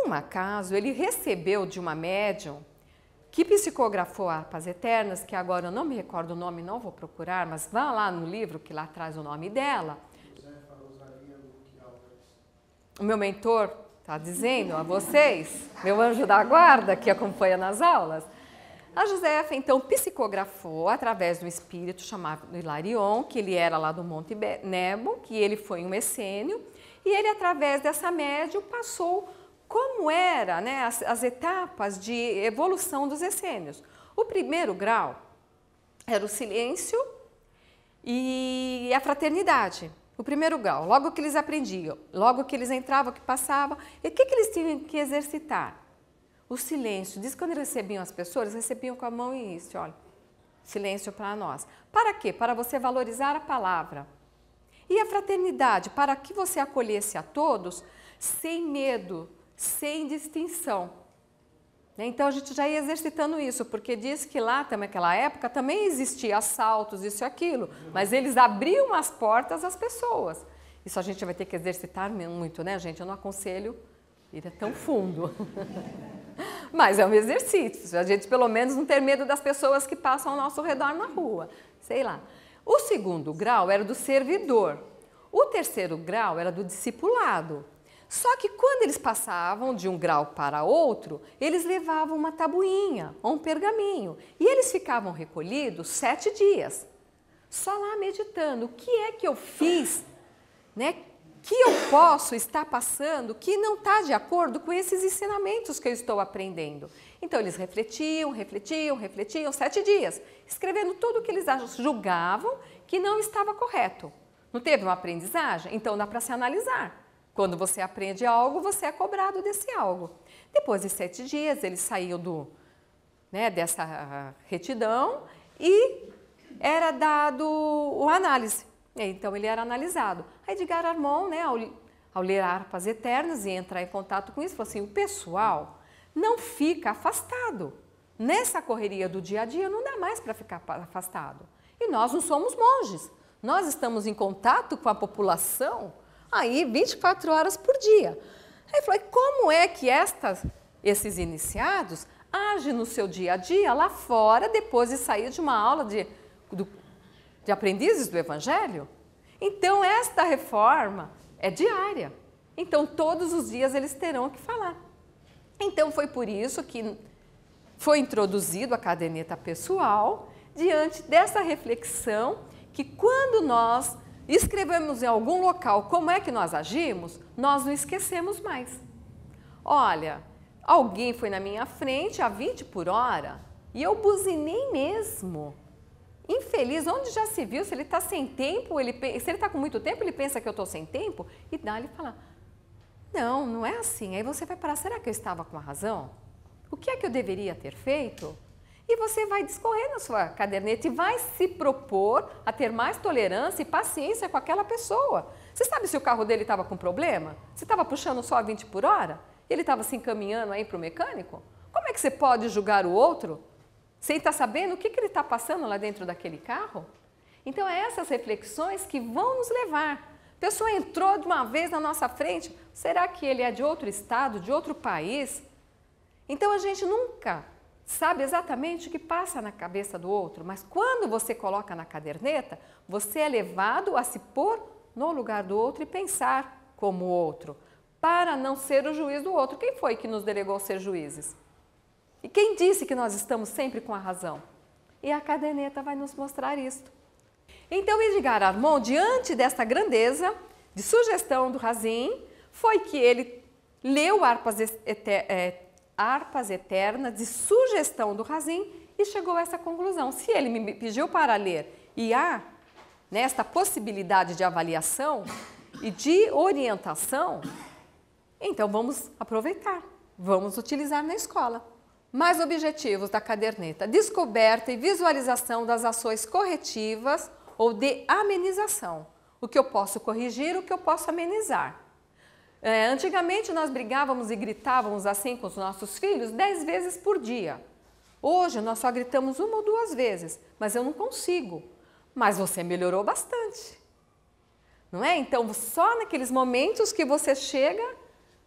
Por um acaso, ele recebeu de uma médium que psicografou harpas eternas, que agora eu não me recordo o nome, não vou procurar, mas vá lá no livro que lá traz o nome dela. O meu mentor está dizendo a vocês, meu anjo da guarda que acompanha nas aulas, a Josefa então psicografou através de um espírito chamado Hilarion, que ele era lá do Monte Nebo, que ele foi um essênio, e ele através dessa médium passou como era, né, as etapas de evolução dos essênios. O primeiro grau era o silêncio e a fraternidade. O primeiro grau, logo que eles aprendiam, logo que eles entravam, que passavam, e o que eles tinham que exercitar? O silêncio. Diz que quando eles recebiam as pessoas, eles recebiam com a mão e isso, olha, silêncio para nós. Para quê? Para você valorizar a palavra. E a fraternidade, para que você acolhesse a todos sem medo, sem distinção. Então a gente já ia exercitando isso, porque diz que lá, naquela época, também existia assaltos, isso e aquilo, mas eles abriam as portas às pessoas. Isso a gente vai ter que exercitar muito, né, gente? Eu não aconselho ir tão fundo. Mas é um exercício, a gente pelo menos não ter medo das pessoas que passam ao nosso redor na rua, sei lá. O segundo grau era do servidor, o terceiro grau era do discipulado. Só que quando eles passavam de um grau para outro, eles levavam uma tabuinha ou um pergaminho e eles ficavam recolhidos 7 dias, só lá meditando, o que é que eu fiz, né? Que eu posso estar passando que não está de acordo com esses ensinamentos que eu estou aprendendo. Então eles refletiam 7 dias, escrevendo tudo o que eles julgavam que não estava correto. Não teve uma aprendizagem? Então dá para se analisar. Quando você aprende algo, você é cobrado desse algo. Depois de 7 dias, eles saíam dessa retidão e era dado uma análise. Então, ele era analisado. A Edgar Armond, né, ao ler Harpas Eternas e entrar em contato com isso, falou assim, o pessoal não fica afastado. Nessa correria do dia a dia, não dá mais para ficar afastado. E nós não somos monges. Nós estamos em contato com a população aí 24 horas por dia. Aí falou, e como é que esses iniciados agem no seu dia a dia lá fora, depois de sair de uma aula de aprendizes do Evangelho? Então, esta reforma é diária. Então, todos os dias eles terão que falar. Então, foi por isso que foi introduzido a caderneta pessoal, diante dessa reflexão, que quando nós escrevemos em algum local como é que nós agimos, nós não esquecemos mais. Olha, alguém foi na minha frente a 20 por hora e eu buzinei mesmo. Infeliz, onde já se viu, se ele está sem tempo, se ele está com muito tempo, ele pensa que eu estou sem tempo, e dá-lhe falar, não, não é assim. Aí você vai parar, será que eu estava com a razão? O que é que eu deveria ter feito? E você vai discorrer na sua caderneta e vai se propor a ter mais tolerância e paciência com aquela pessoa. Você sabe se o carro dele estava com problema? Se estava puxando só a 20 por hora? Ele estava se encaminhando aí para o mecânico? Como é que você pode julgar o outro sem estar sabendo o que ele está passando lá dentro daquele carro? Então, é essas reflexões que vão nos levar. A pessoa entrou de uma vez na nossa frente, será que ele é de outro estado, de outro país? Então, a gente nunca sabe exatamente o que passa na cabeça do outro, mas quando você coloca na caderneta, você é levado a se pôr no lugar do outro e pensar como o outro, para não ser o juiz do outro. Quem foi que nos delegou ser juízes? E quem disse que nós estamos sempre com a razão? E a caderneta vai nos mostrar isso. Então, Edgar Armond, diante desta grandeza de sugestão do Razin, foi que ele leu Harpas Eternas de sugestão do Razin e chegou a essa conclusão. Se ele me pediu para ler e há nesta possibilidade de avaliação e de orientação, então vamos aproveitar, vamos utilizar na escola. Mais objetivos da caderneta: descoberta e visualização das ações corretivas ou de amenização. O que eu posso corrigir, o que eu posso amenizar. Antigamente nós brigávamos e gritávamos assim com os nossos filhos 10 vezes por dia. Hoje nós só gritamos 1 ou 2 vezes, mas eu não consigo. Mas você melhorou bastante, não é? Então, só naqueles momentos que você chega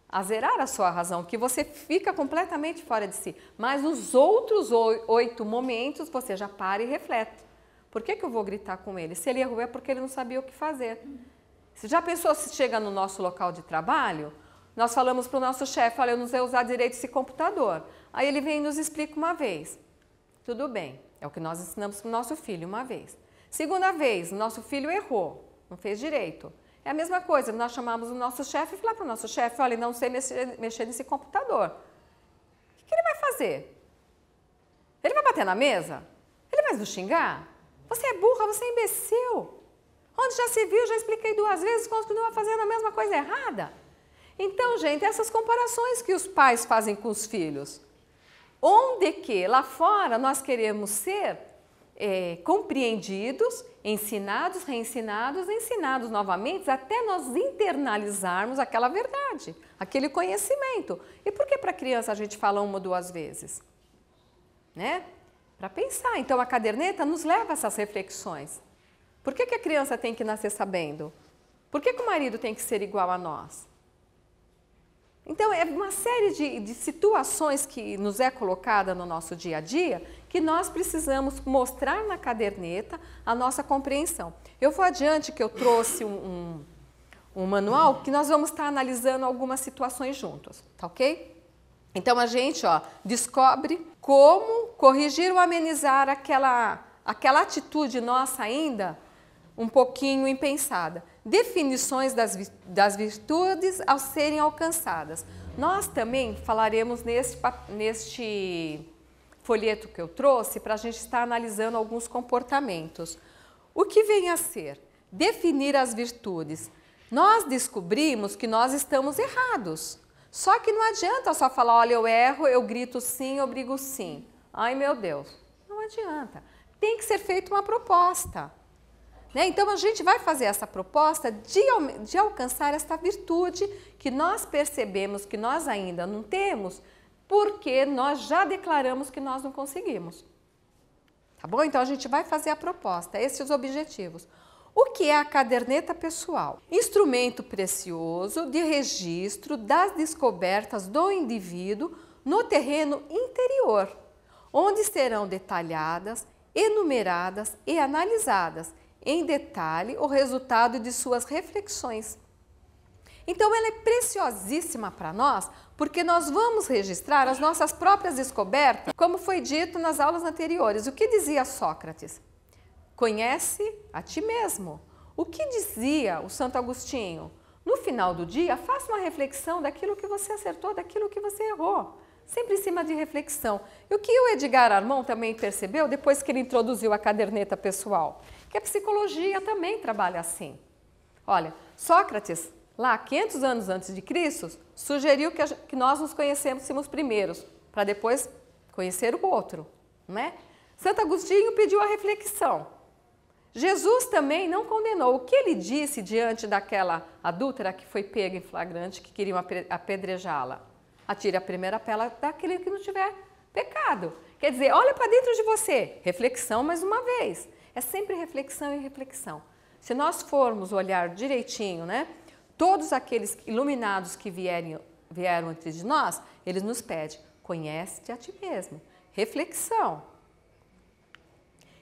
a zerar a sua razão, que você fica completamente fora de si. Mas nos outros 8 momentos, você já para e reflete. Por que eu vou gritar com ele? Se ele errou, é porque ele não sabia o que fazer. Você já pensou se chega no nosso local de trabalho, nós falamos para o nosso chefe, olha, eu não sei usar direito esse computador. Aí ele vem e nos explica uma vez. Tudo bem, é o que nós ensinamos para o nosso filho uma vez. Segunda vez, nosso filho errou, não fez direito. É a mesma coisa, nós chamamos o nosso chefe e falamos para o nosso chefe, olha, não sei mexer nesse computador. O que ele vai fazer? Ele vai bater na mesa? Ele vai nos xingar? Você é burra, você é imbecil. Onde já se viu, já expliquei 2 vezes, continua fazendo a mesma coisa errada. Então, gente, essas comparações que os pais fazem com os filhos. Onde que lá fora nós queremos ser compreendidos, ensinados, reensinados, ensinados novamente, até nós internalizarmos aquela verdade, aquele conhecimento. E por que para a criança a gente fala 1 ou 2 vezes? Né? Para pensar. Então, a caderneta nos leva a essas reflexões. Por que a criança tem que nascer sabendo? Por que o marido tem que ser igual a nós? Então, é uma série de situações que nos é colocada no nosso dia a dia que nós precisamos mostrar na caderneta a nossa compreensão. Eu vou adiante que eu trouxe um manual que nós vamos estar analisando algumas situações juntos, tá ok? Então, a gente descobre como corrigir ou amenizar aquela atitude nossa ainda um pouquinho impensada. Definições das virtudes ao serem alcançadas. Nós também falaremos neste folheto que eu trouxe para a gente estar analisando alguns comportamentos. O que vem a ser? Definir as virtudes. Nós descobrimos que nós estamos errados. Só que não adianta só falar, olha, eu erro, eu grito sim, eu brigo sim. Ai, meu Deus. Não adianta. Tem que ser feita uma proposta. Então, a gente vai fazer essa proposta de alcançar esta virtude que nós percebemos que nós ainda não temos, porque nós já declaramos que nós não conseguimos. Tá bom? Então, a gente vai fazer a proposta, esses os objetivos. O que é a caderneta pessoal? Instrumento precioso de registro das descobertas do indivíduo no terreno interior, onde serão detalhadas, enumeradas e analisadas em detalhe o resultado de suas reflexões. Então, ela é preciosíssima para nós, porque nós vamos registrar as nossas próprias descobertas, como foi dito nas aulas anteriores. O que dizia Sócrates? Conhece a ti mesmo. O que dizia o Santo Agostinho? No final do dia, faça uma reflexão daquilo que você acertou, daquilo que você errou. Sempre em cima de reflexão. E o que o Edgar Armond também percebeu depois que ele introduziu a caderneta pessoal? Que a psicologia também trabalha assim. Olha, Sócrates, lá 500 anos antes de Cristo, sugeriu que nós nos conhecêssemos primeiros, para depois conhecer o outro, não é? Santo Agostinho pediu a reflexão. Jesus também não condenou. O que ele disse diante daquela adúltera que foi pega em flagrante, que queriam apedrejá-la? Atire a primeira pedra daquele que não tiver pecado. Quer dizer, olha para dentro de você. Reflexão mais uma vez. É sempre reflexão e reflexão. Se nós formos olhar direitinho, né? Todos aqueles iluminados que vieram antes de nós, eles nos pedem, conhece-te a ti mesmo. Reflexão.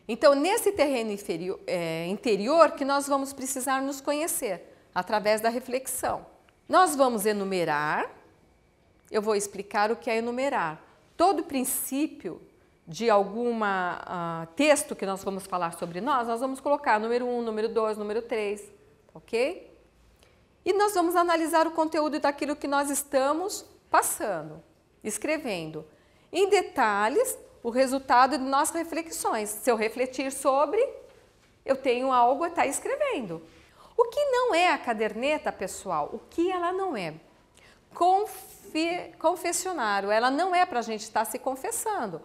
Então, nesse terreno interior que nós vamos precisar nos conhecer, através da reflexão. Nós vamos enumerar, eu vou explicar o que é enumerar. Todo princípio de algum texto que nós vamos falar sobre nós vamos colocar número 1, número 2, número 3, ok? E nós vamos analisar o conteúdo daquilo que nós estamos passando, escrevendo. Em detalhes, o resultado de nossas reflexões. Se eu refletir sobre, eu tenho algo a estar escrevendo. O que não é a caderneta pessoal? O que ela não é? Confessionário, ela não é para a gente estar se confessando.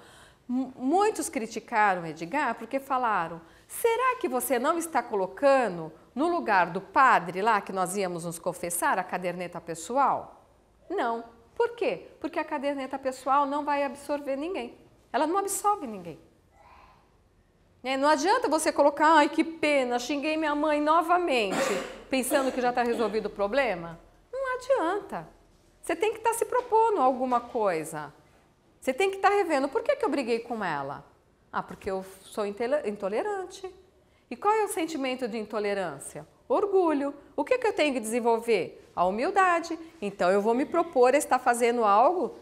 Muitos criticaram Edgar porque falaram, será que você não está colocando no lugar do padre lá que nós íamos nos confessar, a caderneta pessoal? Não. Por quê? Porque a caderneta pessoal não vai absorver ninguém. Ela não absorve ninguém. Não adianta você colocar, ai que pena, xinguei minha mãe novamente, pensando que já está resolvido o problema. Não adianta. Você tem que estar se propondo alguma coisa. Você tem que estar revendo. Por que eu briguei com ela? Ah, porque eu sou intolerante. E qual é o sentimento de intolerância? Orgulho. O que eu tenho que desenvolver? A humildade. Então, eu vou me propor a estar fazendo algo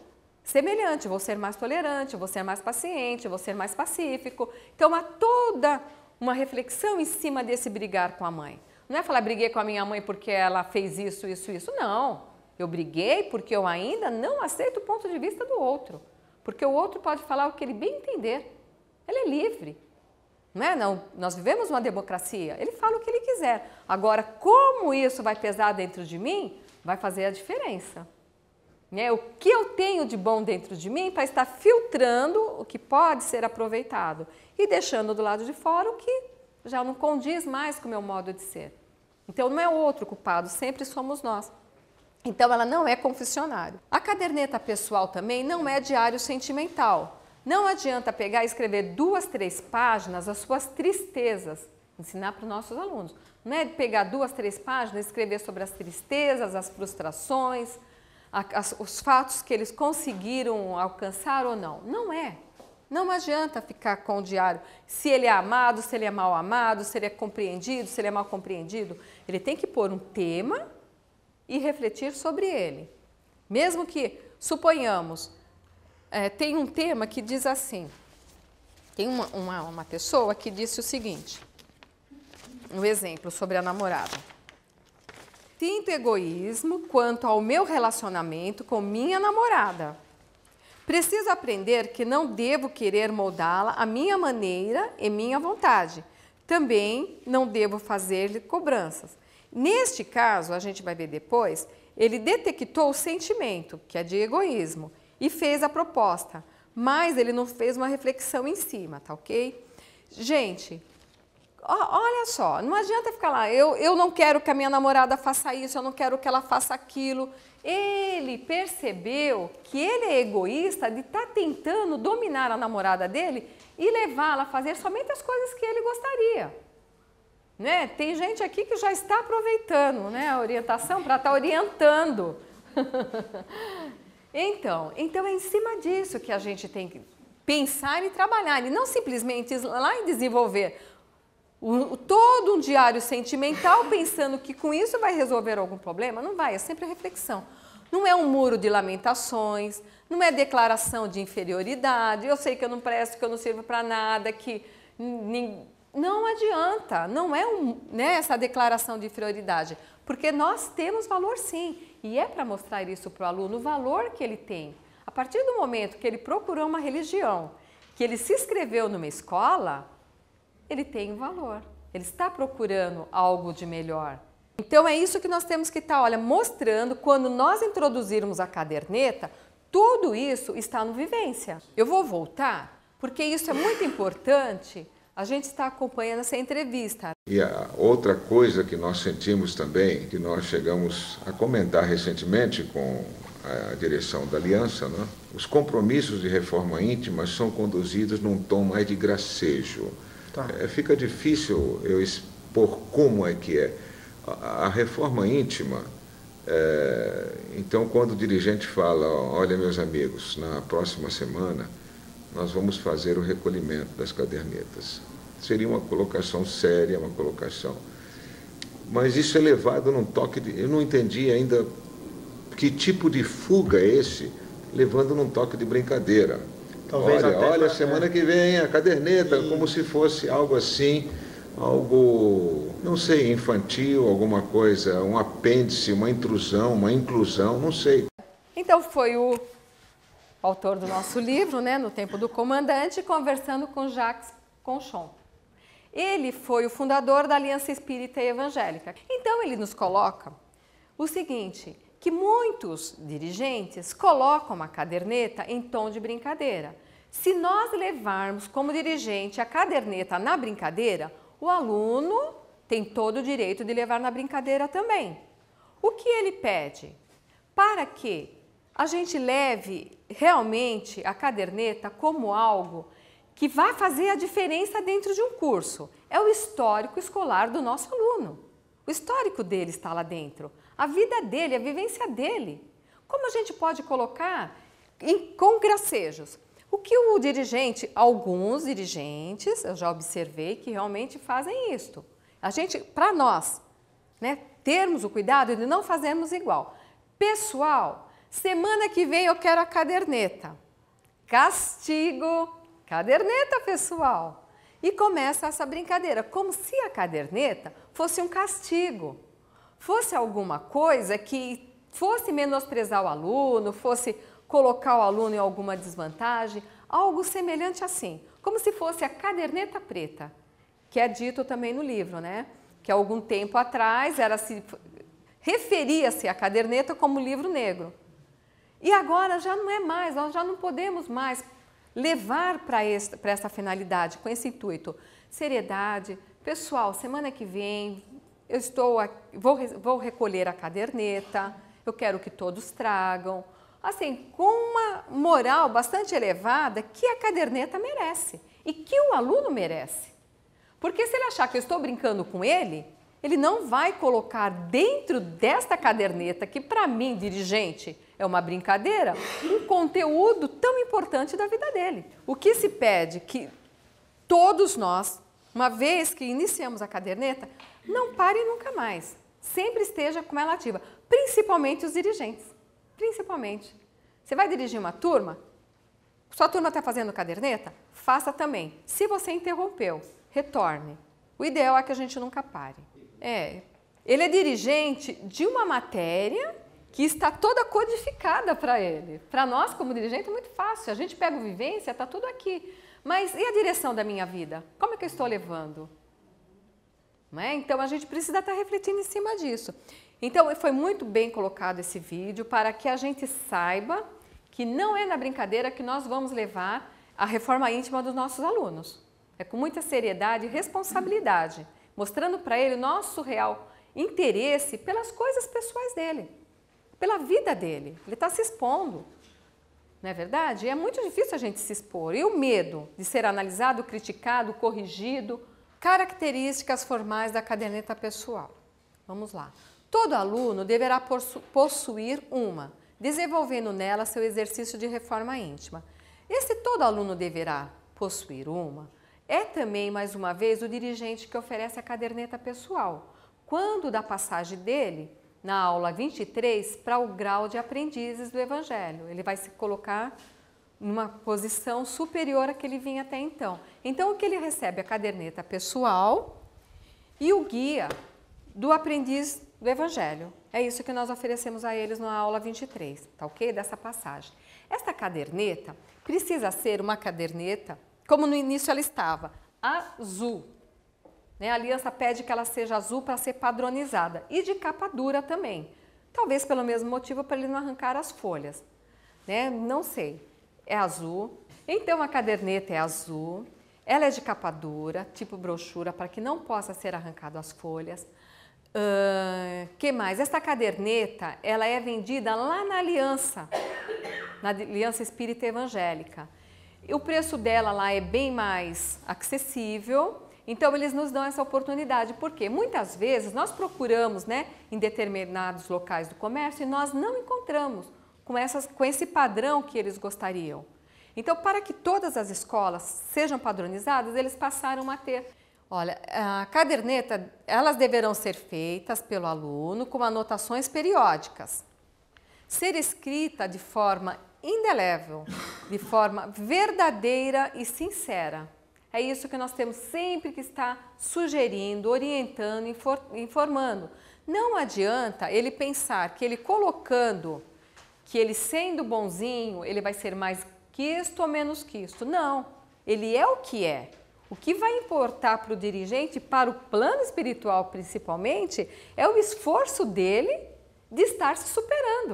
semelhante. Vou ser mais tolerante, vou ser mais paciente, vou ser mais pacífico. Então, há toda uma reflexão em cima desse brigar com a mãe. Não é falar, briguei com a minha mãe porque ela fez isso, isso, isso. Não. Eu briguei porque eu ainda não aceito o ponto de vista do outro. Porque o outro pode falar o que ele bem entender. Ele é livre. Não é? Não, nós vivemos uma democracia. Ele fala o que ele quiser. Agora, como isso vai pesar dentro de mim, vai fazer a diferença. Né? O que eu tenho de bom dentro de mim para estar filtrando o que pode ser aproveitado e deixando do lado de fora o que já não condiz mais com o meu modo de ser. Então, não é o outro culpado, sempre somos nós. Então, ela não é confessionário. A caderneta pessoal também não é diário sentimental. Não adianta pegar e escrever 2, 3 páginas as suas tristezas, ensinar para os nossos alunos. Não é pegar 2, 3 páginas e escrever sobre as tristezas, as frustrações, os fatos que eles conseguiram alcançar ou não. Não é. Não adianta ficar com o diário, se ele é amado, se ele é mal amado, se ele é compreendido, se ele é mal compreendido. Ele tem que pôr um tema e refletir sobre ele. Mesmo que, suponhamos, tem um tema que diz assim, tem uma pessoa que disse o seguinte, um exemplo sobre a namorada. Sinto egoísmo quanto ao meu relacionamento com minha namorada. Preciso aprender que não devo querer moldá-la à minha maneira e minha vontade. Também não devo fazer-lhe cobranças. Neste caso, a gente vai ver depois, ele detectou o sentimento, que é de egoísmo, e fez a proposta, mas ele não fez uma reflexão em cima, tá ok? Gente, olha só, não adianta ficar lá, eu não quero que a minha namorada faça isso, eu não quero que ela faça aquilo. Ele percebeu que ele é egoísta de estar tentando dominar a namorada dele e levá-la a fazer somente as coisas que ele gostaria. Né? Tem gente aqui que já está aproveitando, né, a orientação para estar orientando. Então é em cima disso que a gente tem que pensar e trabalhar, e não simplesmente ir lá e desenvolver todo um diário sentimental pensando que com isso vai resolver algum problema. Não vai, é sempre reflexão. Não é um muro de lamentações, não é declaração de inferioridade, eu sei que eu não presto, que eu não sirvo para nada, que não adianta, não é essa declaração de inferioridade, porque nós temos valor sim, e é para mostrar isso para o aluno, o valor que ele tem. A partir do momento que ele procurou uma religião, que ele se inscreveu numa escola, ele tem valor, ele está procurando algo de melhor. Então é isso que nós temos que estar, olha, mostrando quando nós introduzirmos a caderneta, tudo isso está no Vivência. Eu vou voltar, porque isso é muito importante, a gente está acompanhando essa entrevista. E a outra coisa que nós sentimos também, que nós chegamos a comentar recentemente com a direção da Aliança, né? Os compromissos de reforma íntima são conduzidos num tom mais de gracejo. Tá. Fica difícil eu expor como é que é. A reforma íntima, então quando o dirigente fala, olha meus amigos, na próxima semana nós vamos fazer o recolhimento das cadernetas. Seria uma colocação séria, uma colocação. Mas isso é levado num toque de... Eu não entendi ainda que tipo de fuga é esse, levando num toque de brincadeira. Talvez olha, semana que vem a caderneta, como se fosse algo assim, algo, não sei, infantil, alguma coisa, um apêndice, uma intrusão, uma inclusão, não sei. Então foi o autor do nosso livro, né, No Tempo do Comandante, conversando com Jacques Conchon. Ele foi o fundador da Aliança Espírita e Evangélica. Então ele nos coloca o seguinte, que muitos dirigentes colocam a caderneta em tom de brincadeira. Se nós levarmos como dirigente a caderneta na brincadeira, o aluno tem todo o direito de levar na brincadeira também. O que ele pede? Para que a gente leve realmente a caderneta como algo que vai fazer a diferença dentro de um curso. É o histórico escolar do nosso aluno. O histórico dele está lá dentro. A vida dele, a vivência dele. Como a gente pode colocar com gracejos? O que o dirigente, alguns dirigentes, eu já observei que realmente fazem isto. A gente, para nós, né, termos o cuidado de não fazermos igual. Pessoal, semana que vem eu quero a caderneta. Castigo, caderneta, pessoal. E começa essa brincadeira, como se a caderneta fosse um castigo, fosse alguma coisa que fosse menosprezar o aluno, fosse colocar o aluno em alguma desvantagem, algo semelhante assim, como se fosse a caderneta preta, que é dito também no livro, né? Que há algum tempo atrás referia-se a caderneta como livro negro. E agora já não é mais, nós já não podemos mais levar para essa finalidade, com esse intuito. Seriedade, pessoal, semana que vem vou recolher a caderneta, eu quero que todos tragam, assim, com uma moral bastante elevada que a caderneta merece e que o aluno merece. Porque se ele achar que eu estou brincando com ele, ele não vai colocar dentro desta caderneta, que para mim, dirigente, é uma brincadeira, um conteúdo tão importante da vida dele. O que se pede que todos nós, uma vez que iniciamos a caderneta, não pare nunca mais. Sempre esteja com ela ativa, principalmente os dirigentes. Principalmente. Você vai dirigir uma turma? Sua turma está fazendo caderneta? Faça também. Se você interrompeu, retorne. O ideal é que a gente nunca pare. Ele é dirigente de uma matéria que está toda codificada para ele. Para nós, como dirigente, é muito fácil. A gente pega o vivência, está tudo aqui. Mas e a direção da minha vida? Como é que eu estou levando? Não é? Então, a gente precisa estar refletindo em cima disso. Então, foi muito bem colocado esse vídeo para que a gente saiba que não é na brincadeira que nós vamos levar a reforma íntima dos nossos alunos. É com muita seriedade e responsabilidade, mostrando para ele o nosso real interesse pelas coisas pessoais dele, pela vida dele. Ele está se expondo, não é verdade? E é muito difícil a gente se expor. E o medo de ser analisado, criticado, corrigido. Características formais da caderneta pessoal. Vamos lá. Todo aluno deverá possuir uma, desenvolvendo nela seu exercício de reforma íntima. Esse todo aluno deverá possuir uma é também, mais uma vez, o dirigente que oferece a caderneta pessoal, quando da passagem dele, na aula 23, para o grau de aprendizes do Evangelho. Ele vai se colocar numa posição superior à que ele vinha até então. Então, o que ele recebe? A caderneta pessoal e o guia do aprendiz do Evangelho. É isso que nós oferecemos a eles na aula 23, tá ok? Dessa passagem. Esta caderneta precisa ser uma caderneta, como no início ela estava, azul. A aliança pede que ela seja azul para ser padronizada e de capa dura também. Talvez pelo mesmo motivo para ele não arrancar as folhas. Não sei. É azul. Então a caderneta é azul. Ela é de capa dura, tipo brochura, para que não possa ser arrancado as folhas. Que mais? Esta caderneta, ela é vendida lá na Aliança Espírita Evangélica. E o preço dela lá é bem mais acessível, então eles nos dão essa oportunidade, porque muitas vezes nós procuramos, em determinados locais do comércio e nós não encontramos com esse padrão que eles gostariam. Então, para que todas as escolas sejam padronizadas, eles passaram a ter. Olha, a caderneta, elas deverão ser feitas pelo aluno com anotações periódicas. Ser escrita de forma indelével, de forma verdadeira e sincera. É isso que nós temos sempre que estar sugerindo, orientando, informando. Não adianta ele pensar que ele colocando, que ele sendo bonzinho, ele vai ser mais que isto ou menos que isto. Não, ele é o que é. O que vai importar para o dirigente, para o plano espiritual principalmente, é o esforço dele de estar se superando.